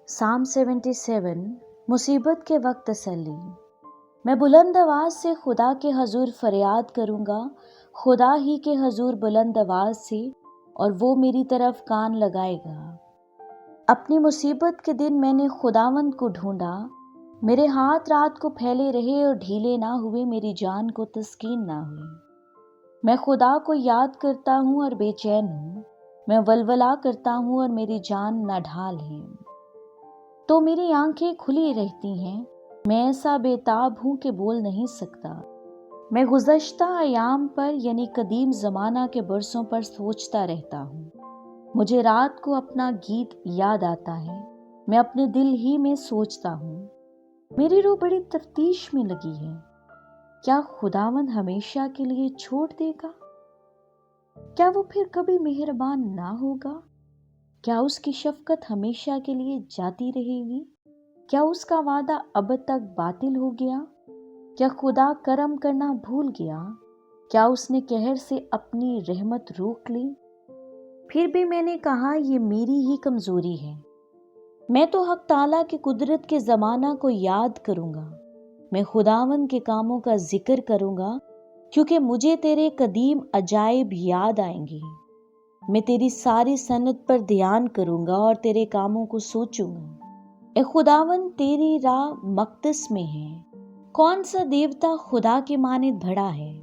साम 77 मुसीबत के वक्त तसल्ली। मैं बुलंद आवाज़ से खुदा के हजूर फरियाद करूँगा, खुदा ही के हजूर बुलंद आवाज़ से, और वो मेरी तरफ कान लगाएगा। अपनी मुसीबत के दिन मैंने खुदावंद को ढूंढा, मेरे हाथ रात को फैले रहे और ढीले ना हुए, मेरी जान को तस्कीन ना हुई। मैं खुदा को याद करता हूँ और बेचैन हूँ, मैं वलवला करता हूँ और मेरी जान नाढाल है। तो मेरी आंखें खुली रहती हैं, मैं ऐसा बेताब हूँ कि बोल नहीं सकता। मैं गुज़श्ता अयाम पर यानी कदीम ज़माना के बरसों पर सोचता रहता हूँ। मुझे रात को अपना गीत याद आता है, मैं अपने दिल ही में सोचता हूँ। मेरी रूह बड़ी तफ्तीश में लगी है, क्या खुदावंद हमेशा के लिए छोड़ देगा? क्या वो फिर कभी मेहरबान ना होगा? क्या उसकी शफकत हमेशा के लिए जाती रहेगी? क्या उसका वादा अब तक बातिल हो गया? क्या खुदा करम करना भूल गया? क्या उसने कहर से अपनी रहमत रोक ली? फिर भी मैंने कहा ये मेरी ही कमजोरी है। मैं तो हक ताला की कुदरत के ज़माना को याद करूँगा, मैं खुदावंद के कामों का जिक्र करूँगा, क्योंकि मुझे तेरे कदीम अजाइब याद आएंगे। मैं तेरी सारी सनत पर ध्यान करूँगा और तेरे कामों को सोचूंगा। ए खुदावंद, तेरी राह मक़दस में है, कौन सा देवता खुदा के मानिद भड़ा है?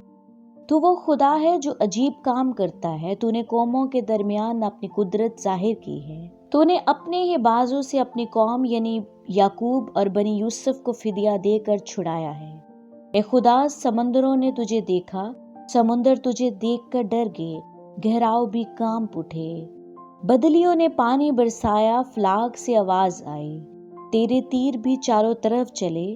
तू वो खुदा है जो अजीब काम करता है। तूने कौमों के दरमियान अपनी कुदरत जाहिर की है। तूने अपने ही बाजों से अपनी कौम यानी याकूब और बनी यूसुफ को फिदिया देकर छुड़ाया है। ए खुदा, समंदरों ने तुझे देखा, समुंदर तुझे देखकर डर गए, गहराव भी कांप उठे। बदलियों ने पानी बरसाया, फ्लाग से आवाज आई, तेरे तीर भी चारों तरफ चले।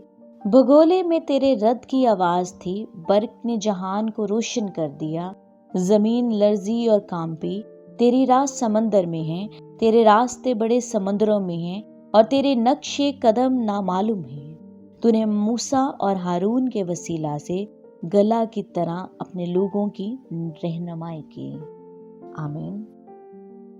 भगोले में तेरे रद की आवाज थी, बर्क ने जहान को रोशन कर दिया। जमीन लर्जी और कांपी, तेरी राह समंदर में है, तेरे रास्ते बड़े समंदरों में हैं, और तेरे नक्शे कदम नामालूम है। तूने मूसा और हारून के वसीला से गला की तरह अपने लोगों की रहनुमाई की। आमीन।